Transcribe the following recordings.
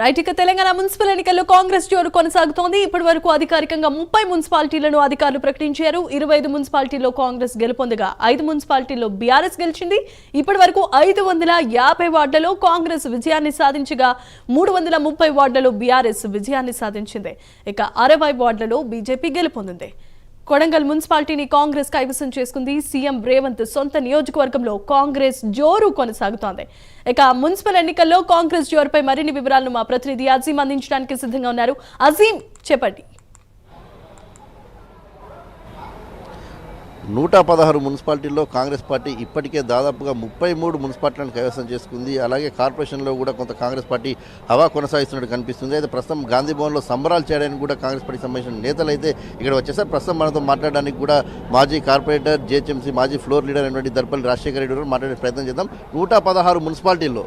Right ఇక Telangana municipal ఎన్నికల్లో కాంగ్రెస్ జోరు కొనసాగుతోంది. ఇప్పటి వరకు అధికారికంగా 30 మున్సిపాలిటీలను అధికారులు ప్రకటించారు. 25 మున్సిపాలిటీల్లో కాంగ్రెస్ గెలుపొందగా 5 మున్సిపాలిటీల్లో బీఆర్ఎస్ గెలిచింది. ఇప్పటి వరకు 550 వార్డులలో కాంగ్రెస్ విజయాన్ని సాధించగా 330 వార్డులలో బీఆర్ఎస్ విజయాన్ని సాధించింది. ఇక 60 వార్డులలో బీజేపీ గెలుపొందింది. కొడంగల్ మున్సిపాలిటీని కాంగ్రెస్ కైవసం చేసుకుంది. సీఎం రేవంత్ సొంత నియోజకవర్గంలో కాంగ్రెస్ జోరు కొనసాగుతోంది. ఇక మున్సిపల్ ఎన్నికల్లో కాంగ్రెస్ జోరుపై మరిన్ని వివరాలను మా ప్రతినిధి అజీం అందించడానికి సిద్ధంగా ఉన్నారు. అజీం, చెప్పండి. 116 మున్సిపాలిటీల్లో కాంగ్రెస్ పార్టీ ఇప్పటికే దాదాపుగా 33 మున్సిపాలిటీలను కైవసం చేసుకుంది. అలాగే కార్పొరేషన్లో కూడా కొంత కాంగ్రెస్ పార్టీ హవా కొనసాగిస్తున్నట్టు కనిపిస్తుంది. అయితే ప్రస్తుతం గాంధీ భవన్లో సంబరాలు చేయడానికి కూడా కాంగ్రెస్ పార్టీకి సంబంధించిన నేతలు అయితే ఇక్కడ వచ్చేసారు. ప్రస్తుతం మనతో మాట్లాడడానికి కూడా మాజీ కార్పొరేటర్, జేహెచ్ఎంసీ మాజీ ఫ్లోర్ లీడర్ అయినటువంటి దర్పల్లి రాజశేఖర రెడ్డి గారు మాట్లాడే ప్రయత్నం చేద్దాం. 116 మున్సిపాలిటీల్లో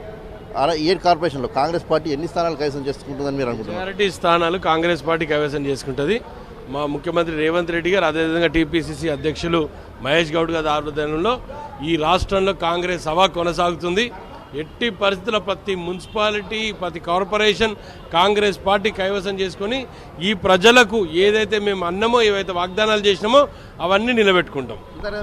7 కార్పొరేషన్లో కాంగ్రెస్ పార్టీ ఎన్ని స్థానాలు కైవసం చేసుకుంటుందని మీరు అనుకుంటున్నారు? మెజారిటీ స్థానాలు కాంగ్రెస్ పార్టీ కైవసం చేసుకుంటుంది. మా ముఖ్యమంత్రి రేవంత్ రెడ్డి గారు, అదేవిధంగా టీపీసీసీ అధ్యక్షులు మహేష్ గౌడ్ గారి ఆధ్వర్యంలో ఈ రాష్ట్రంలో కాంగ్రెస్ హవా కొనసాగుతుంది. ఎట్టి పరిస్థితుల్లో ప్రతి మున్సిపాలిటీ, ప్రతి కార్పొరేషన్ కాంగ్రెస్ పార్టీ కైవసం చేసుకొని ఈ ప్రజలకు ఏదైతే మేము అన్నామో, ఏవైతే వాగ్దానాలు చేసినామో అవన్నీ నిలబెట్టుకుంటాం.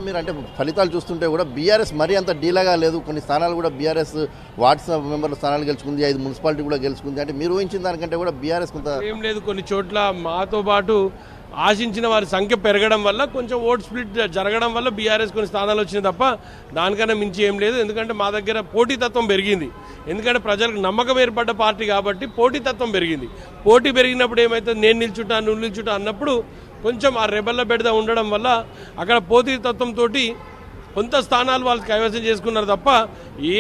మీరు అంటే ఫలితాలు చూస్తుంటే కూడా బీఆర్ఎస్ మరీ అంత డీలాగా లేదు. కొన్ని స్థానాలు కూడా బీఆర్ఎస్ వాట్సాప్ మెంబర్ల స్థానాలు గెలుచుకుంది, 5 మున్సిపాలిటీ కూడా గెలుచుకుంది. అంటే మీరు ఊహించిన దానికంటే కూడా బీఆర్ఎస్ కొంత ఏం లేదు. కొన్ని చోట్ల మాతో పాటు ఆశించిన వారి సంఖ్య పెరగడం వల్ల, కొంచెం ఓట్ స్ప్లిట్ జరగడం వల్ల బీఆర్ఎస్ కొన్ని స్థానాలు వచ్చినాయి తప్ప దానికన్నా మించి ఏం లేదు. ఎందుకంటే మా దగ్గర పోటీతత్వం పెరిగింది. ఎందుకంటే ప్రజలకు నమ్మకం ఏర్పడ్డ పార్టీ కాబట్టి పోటీతత్వం పెరిగింది. పోటీ పెరిగినప్పుడు ఏమైతే నేను నిల్చుంటా, నువ్వు నిల్చుంటా అన్నప్పుడు కొంచెం ఆ రెబల్ల బెడద ఉండడం వల్ల అక్కడ పోటీతత్వంతో కొంత స్థానాలు వాళ్ళు కైవసం చేసుకున్నారు తప్ప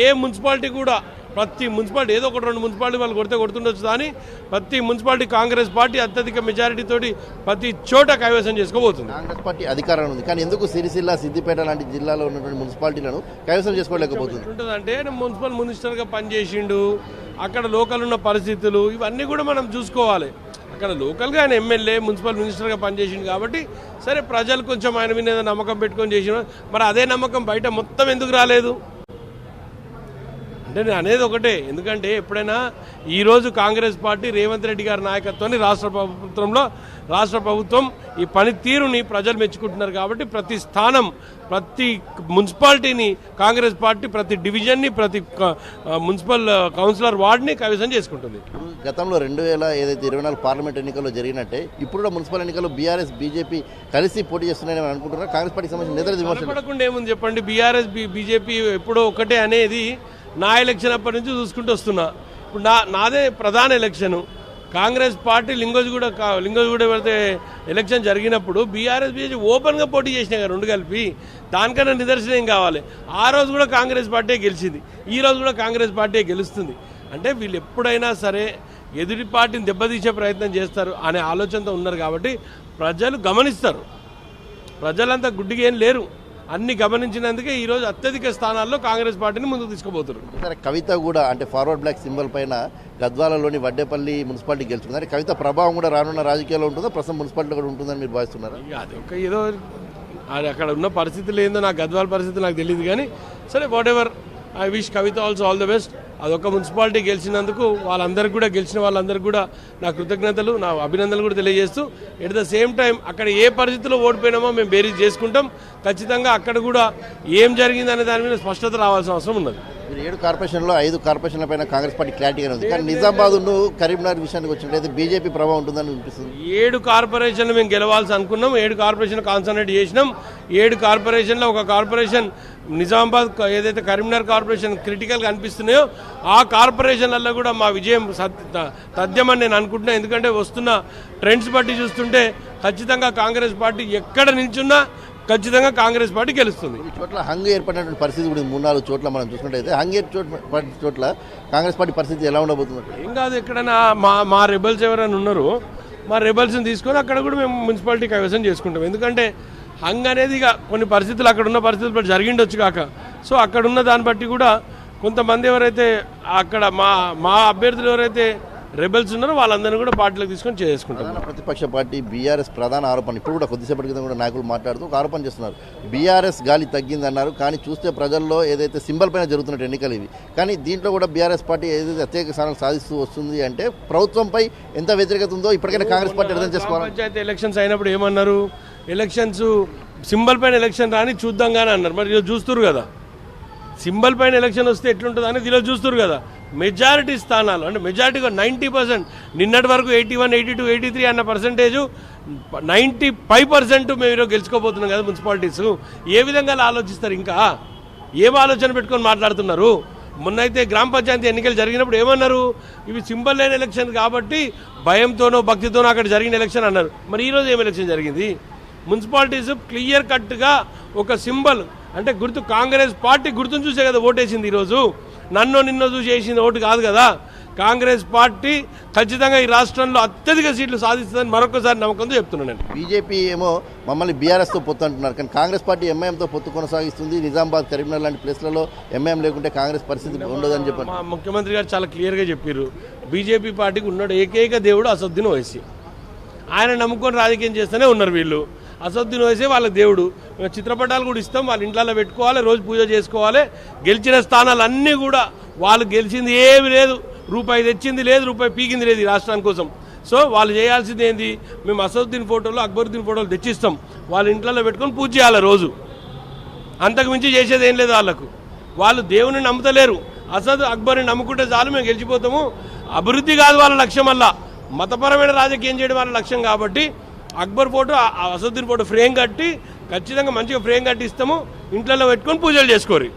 ఏ మున్సిపాలిటీ కూడా, ప్రతి మున్సిపాలిటీ ఏదో 1-2 మున్సిపాలిటీ వాళ్ళు కొడుతుండొచ్చు. కానీ ప్రతి మున్సిపాలిటీ కాంగ్రెస్ పార్టీ అత్యధిక మెజారిటీ తోటి ప్రతి చోట కైవసం చేసుకోబోతుంది. కాంగ్రెస్ పార్టీ అధికారంలో ఉంది, కానీ ఎందుకు సిరిసిల్ల, సిద్దిపేట లాంటి జిల్లాలో ఉన్నటువంటి మున్సిపాలిటీలను కైవసం చేసుకోలేకపోతుంది? ఉంటుందంటే మున్సిపల్ మినిస్టర్గా పనిచేసిండు, అక్కడ లోకల్ ఉన్న పరిస్థితులు ఇవన్నీ కూడా మనం చూసుకోవాలి. అక్కడ లోకల్గా ఆయన ఎమ్మెల్యే, మున్సిపల్ మినిస్టర్గా పనిచేసిండు కాబట్టి సరే ప్రజలు కొంచెం ఆయన మీద నమ్మకం పెట్టుకొని చేసిన, మరి అదే నమ్మకం బయట మొత్తం ఎందుకు రాలేదు అంటే నేను అనేది ఒకటే. ఎందుకంటే ఎప్పుడైనా ఈరోజు కాంగ్రెస్ పార్టీ రేవంత్ రెడ్డి గారి నాయకత్వాన్ని రాష్ట్ర ప్రభుత్వం ఈ పనితీరుని ప్రజలు మెచ్చుకుంటున్నారు కాబట్టి ప్రతి స్థానం, ప్రతి మున్సిపాలిటీని కాంగ్రెస్ పార్టీ, ప్రతి డివిజన్ని, ప్రతి మున్సిపల్ కౌన్సిలర్ వార్డుని కైవసం చేసుకుంటుంది. గతంలో 2024 పార్లమెంట్ ఎన్నికల్లో జరిగినట్టే ఇప్పుడు కూడా మున్సిపల్ ఎన్నికల్లో బీఆర్ఎస్, బీజేపీ కలిసి పోటీ చేస్తున్నాయని అనుకుంటున్నారు. కాంగ్రెస్ పార్టీకి సంబంధించిన నేతలు విమర్శించకుండా ఏముంది చెప్పండి. బీఆర్ఎస్, బీజేపీ ఎప్పుడో ఒకటే అనేది నా ఎలక్షన్ అప్పటి నుంచి చూసుకుంటూ వస్తున్నా. ఇప్పుడు నాదే ప్రధాన ఎలక్షను. కాంగ్రెస్ పార్టీ లింగోజ్గూడ పెడితే ఎలక్షన్ జరిగినప్పుడు బీఆర్ఎస్, బీజేపీ ఓపెన్గా పోటీ చేసినాయి కదా 2 కలిపి. దానికన్నా నిదర్శనం ఏం కావాలి? ఆ రోజు కూడా కాంగ్రెస్ పార్టీ గెలిచింది, ఈ రోజు కూడా కాంగ్రెస్ పార్టీ గెలుస్తుంది. అంటే వీళ్ళు ఎప్పుడైనా సరే ఎదుటి పార్టీని దెబ్బతీసే ప్రయత్నం చేస్తారు అనే ఆలోచనతో ఉన్నారు కాబట్టి ప్రజలు గమనిస్తారు. ప్రజలంతా గుడ్డిగా ఏం లేరు, అన్ని గమనించినందుకే ఈరోజు అత్యధిక స్థానాల్లో కాంగ్రెస్ పార్టీని ముందుకు తీసుకుపోతున్నారు. కవిత కూడా అంటే ఫార్వర్డ్ బ్లాక్ సింబల్ పైన గద్వాలలోని వడ్డేపల్లి మున్సిపాలిటీ గెలుచుకుంది. అంటే కవిత ప్రభావం కూడా రానున్న రాజకీయాల్లో ఉంటుందా, ప్రస్తుతం మున్సిపాలిటీ కూడా ఉంటుందని మీరు భావిస్తున్నారా? అది ఒక ఏదో అక్కడ ఉన్న పరిస్థితులు ఏందో, నాకు గద్వాల పరిస్థితులు నాకు తెలియదు. కానీ సరే, what ever, I wish Kavitha also all the best. అదొక మున్సిపాలిటీ గెలిచినందుకు వాళ్ళందరికీ కూడా, గెలిచిన వాళ్ళందరికీ కూడా నా కృతజ్ఞతలు, నా అభినందనలు కూడా తెలియజేస్తూ, ఎట్ ద సేమ్ టైం అక్కడ ఏ పరిస్థితుల్లో ఓడిపోయినామో మేము బేరీజ్ చేసుకుంటాం. ఖచ్చితంగా అక్కడ కూడా ఏం జరిగింది అనే దాని మీద స్పష్టత రావాల్సిన అవసరం ఉన్నది. 7 కార్పొరేషన్లో 5 కార్పొరేషన్ల పైన కాంగ్రెస్ పార్టీ క్లారిటీగా ఉంది. కానీ నిజామాబాద్, కరీంనగర్ విషయానికి వచ్చినట్లయితే బీజేపీ ప్రభావం ఉంటుందని అనిపిస్తుంది. 7 కార్పొరేషన్లు మేము గెలవాల్సి అనుకున్నాం. 7 కార్పొరేషన్ కాన్సన్ట్రేట్ చేసినాం. 7 కార్పొరేషన్లో ఒక కార్పొరేషన్ నిజామాబాద్, ఏదైతే కరీంనగర్ కార్పొరేషన్ క్రిటికల్గా అనిపిస్తున్నాయో ఆ కార్పొరేషన్లలో కూడా మా విజయం తథ్యమని నేను అనుకుంటున్నాను. ఎందుకంటే వస్తున్న ట్రెండ్స్ బట్టి చూస్తుంటే ఖచ్చితంగా కాంగ్రెస్ పార్టీ ఎక్కడ నిల్చున్నా ఖచ్చితంగా కాంగ్రెస్ పార్టీ గెలుస్తుంది. ఈ చోట్ల హంగ్ ఏర్పడినటువంటి పరిస్థితి కూడా 3-4 చోట్ల మనం చూసుకుంటే హంగ్ చోట్ల కాంగ్రెస్ పార్టీ పరిస్థితి ఎలా ఉండబోతుంది? ఏం కాదు, ఎక్కడైనా మా రెబల్స్ ఎవరైనా ఉన్నారో మా రెబల్స్ని తీసుకొని అక్కడ కూడా మేము మున్సిపాలిటీ కైవసం చేసుకుంటాం. ఎందుకంటే హంగ్ అనేది ఇక కొన్ని పరిస్థితులు, అక్కడ ఉన్న పరిస్థితులు బట్టి జరిగిండొచ్చు కాక, సో అక్కడ ఉన్న దాన్ని బట్టి కూడా కొంతమంది ఎవరైతే అక్కడ మా అభ్యర్థులు ఎవరైతే రెబెల్స్ ఉన్నారో వాళ్ళందరినీ కూడా పార్టీలోకి తీసుకొని చేసుకుంటాం. ప్రధాన ప్రతిపక్ష పార్టీ బీఆర్ఎస్ ప్రధాన ఆరోపణ ఇప్పుడు కూడా కొద్దిసేపటి క్రితం కూడా నాయకులు మాట్లాడుతూ ఒక ఆరోపణ చేస్తున్నారు. బీఆర్ఎస్ గాలి తగ్గిందన్నారు, కానీ చూస్తే ప్రజల్లో ఏదైతే సింబల్ పైన జరుగుతున్న ఎన్నికలు ఇవి, కానీ దీంట్లో కూడా బీఆర్ఎస్ పార్టీ ఏదైతే అత్యధిక స్థానాలు సాధిస్తూ వస్తుంది అంటే ప్రభుత్వంపై ఎంత వ్యతిరేకత ఉందో ఇప్పటికైనా కాంగ్రెస్ పార్టీ అర్థం చేసుకోవాలి. పంచాయతీ ఎలక్షన్స్ అయినప్పుడు ఏమన్నారు, ఎలక్షన్స్ సింబల్ పైన ఎలక్షన్ రాని చూద్దాం కానీ అన్నారు. మరి ఈరోజు చూస్తున్నారు కదా, సింబల్ పైన ఎలక్షన్ వస్తే ఎట్లుంటుంది అనేది ఈరోజు చూస్తున్నారు కదా. మెజారిటీ స్థానాలు అంటే మెజారిటీగా 90%, నిన్నటి వరకు 81, 82, 83 అన్న పర్సంటేజ్ 95% మేము ఈరోజు గెలుచుకోబోతున్నాం కదా మున్సిపాలిటీస్. ఏ విధంగా ఆలోచిస్తారు, ఇంకా ఏం ఆలోచన పెట్టుకొని మాట్లాడుతున్నారు? మొన్నైతే గ్రామ పంచాయతీ ఎన్నికలు జరిగినప్పుడు ఏమన్నారు, ఇవి సింబల్ లేని ఎలక్షన్ కాబట్టి భయంతోనో భక్తితోనో అక్కడ జరిగిన ఎలక్షన్ అన్నారు. మరి ఈరోజు ఏం ఎలక్షన్ జరిగింది? మున్సిపాలిటీస్ క్లియర్ కట్గా ఒక సింబల్ అంటే గుర్తు, కాంగ్రెస్ పార్టీ గుర్తును చూసే కదా ఓటేసింది. ఈరోజు నన్ను నిన్నో చూసి వేసింది ఓటు కాదు కదా. కాంగ్రెస్ పార్టీ ఖచ్చితంగా ఈ రాష్ట్రంలో అత్యధిక సీట్లు సాధిస్తుందని మరొకసారి నమ్మకంతో చెప్తున్నాను నేను. బీజేపీ ఏమో మమ్మల్ని బీఆర్ఎస్తో పొత్తు అంటున్నారు, కానీ కాంగ్రెస్ పార్టీ ఎంఐఎంతో పొత్తు కొనసాగిస్తుంది. నిజామాబాద్, కరీంనగర్ లాంటి ప్లేస్లలో ఎంఐఎం లేకుంటే కాంగ్రెస్ పరిస్థితి ఉండదని చెప్పారు. మా ముఖ్యమంత్రి గారు చాలా క్లియర్గా చెప్పారు, బీజేపీ పార్టీకి ఉన్నాడు ఏకైక దేవుడు అసదుద్దీన్ ఓవైసీ. ఆయన నమ్ముకొని రాజకీయం చేస్తూనే ఉన్నారు వీళ్ళు. అసదుద్దీన్ ఓవైసీ వాళ్ళ దేవుడు. చిత్రపటాలు కూడా ఇస్తాం, వాళ్ళ ఇంట్లో పెట్టుకోవాలి, రోజు పూజ చేసుకోవాలి. గెలిచిన స్థానాలన్నీ కూడా వాళ్ళు గెలిచింది ఏమి లేదు, రూపాయి తెచ్చింది లేదు, రూపాయి పీకింది లేదు ఈ రాష్ట్రాని కోసం. సో వాళ్ళు చేయాల్సింది ఏంది, మేము అసదుద్దీన్ ఫోటోలు, అక్బరుద్దీన్ ఫోటోలు తెచ్చిస్తాం, వాళ్ళ ఇంట్లో పెట్టుకొని పూజ చేయాలి రోజు. అంతకు మించి చేసేది ఏం లేదు వాళ్ళకు. వాళ్ళు దేవుని నమ్ముతలేరు. అసద్ అక్బర్ని నమ్ముకుంటే చాలు మేము గెలిచిపోతాము. అభివృద్ధి కాదు వాళ్ళ లక్ష్యం, వల్ల మతపరమైన రాజకీయం చేయడం వాళ్ళ లక్ష్యం. కాబట్టి Akbar photo, Asaduddin photo frame కట్టి ఖచ్చితంగా మంచిగా ఫ్రేమ్ కట్టి ఇస్తాము, ఇంట్లో పెట్టుకొని పూజలు చేసుకోరు.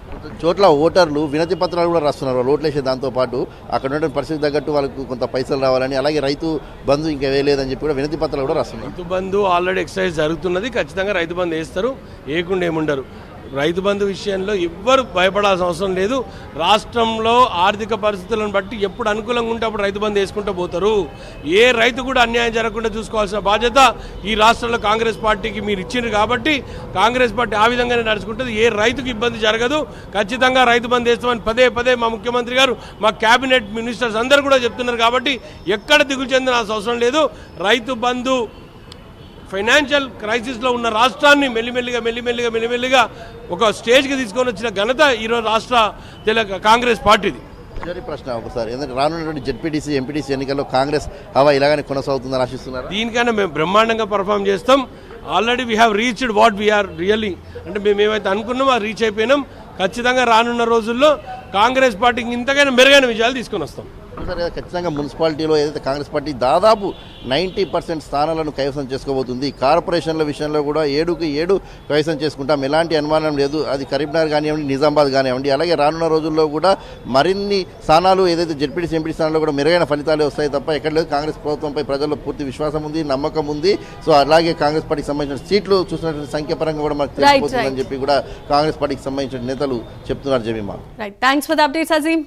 చోట్ల ఓటర్లు వినతి పత్రాలు కూడా రాస్తున్నారు వాళ్ళు ఓట్లేసే దాంతోపాటు. అక్కడ ఉన్న పరిస్థితి తగ్గట్టు వాళ్ళకు కొంత పైసలు రావాలని, అలాగే రైతు బంధు ఇంకా వేయలేదని చెప్పి కూడా వినతి పత్రాలు కూడా రాస్తున్నారు. రైతు బంధు ఆల్రెడీ ఎక్సర్సైజ్ జరుగుతున్నది, ఖచ్చితంగా రైతు బంధు వేస్తారు, వేయకుండా ఏముండరు. రైతు బంధు విషయంలో ఎవ్వరు భయపడాల్సిన అవసరం లేదు. రాష్ట్రంలో ఆర్థిక పరిస్థితులను బట్టి ఎప్పుడు అనుకూలంగా ఉంటే అప్పుడు రైతు బంధు వేసుకుంటూ పోతారు. ఏ రైతు కూడా అన్యాయం జరగకుండా చూసుకోవాల్సిన బాధ్యత ఈ రాష్ట్రంలో కాంగ్రెస్ పార్టీకి మీరు ఇచ్చిండ్రు కాబట్టి కాంగ్రెస్ పార్టీ ఆ విధంగానే నడుచుకుంటుంది. ఏ రైతుకు ఇబ్బంది జరగదు. ఖచ్చితంగా రైతు బంధు వేస్తామని పదే పదే మా ముఖ్యమంత్రి గారు, మా క్యాబినెట్ మినిస్టర్స్ అందరూ కూడా చెప్తున్నారు. కాబట్టి ఎక్కడ దిగులు చెందిన అవసరం లేదు. రైతు బంధు ఫైనాన్షియల్ క్రైసిస్లో ఉన్న రాష్ట్రాన్ని మెల్లిమెల్లిగా ఒక స్టేజ్కి తీసుకొని వచ్చిన ఘనత ఈరోజు రాష్ట్ర కాంగ్రెస్ పార్టీది. చివరి ప్రశ్న ఒకసారి, ఎందుకంటే రానున్నటువంటి జెడ్పీటీసీ, ఎంపీటీసీ ఎన్నికల్లో కాంగ్రెస్ హవా ఇలాగనే కొనసాగుతుందని ఆశిస్తున్నారు. దీనికన్నా మేము బ్రహ్మాండంగా పర్ఫామ్ చేస్తాం. Already we have reached what we are really, అంటే మేము ఏమైతే అనుకున్నామో రీచ్ అయిపోయినాం. ఖచ్చితంగా రానున్న రోజుల్లో కాంగ్రెస్ పార్టీకి ఇంతకైనా మెరుగైన విజయాలు తీసుకొని వస్తాం. ఖచ్చితంగా మున్సిపాలిటీలో ఏదైతే కాంగ్రెస్ పార్టీ దాదాపు 90% స్థానాలను కైవసం చేసుకోబోతుంది. కార్పొరేషన్ల విషయంలో కూడా 7కి 7 కైవసం చేసుకుంటాం, ఎలాంటి అనుమానం లేదు. అది కరీంనగర్ కానివ్వండి, నిజామాబాద్ కానివ్వండి. అలాగే రానున్న రోజుల్లో కూడా మరిన్ని స్థానాలు ఏదైతే జెడ్పీటీసీ, ఎంపీ స్థానాల్లో కూడా మెరుగైన ఫలితాలు వస్తాయి తప్ప ఎక్కడ లేదు. కాంగ్రెస్ ప్రభుత్వంపై ప్రజల్లో పూర్తి విశ్వాసం ఉంది, నమ్మకం ఉంది. సో అలాగే కాంగ్రెస్ పార్టీకి సంబంధించిన సీట్లు చూసినటువంటి సంఖ్య పరంగా కూడా మనకు తెలిసిపోతుందని చెప్పి కూడా కాంగ్రెస్ పార్టీకి సంబంధించిన నేతలు చెప్తున్నారు. Jemimah, thanks for the updates Azeem.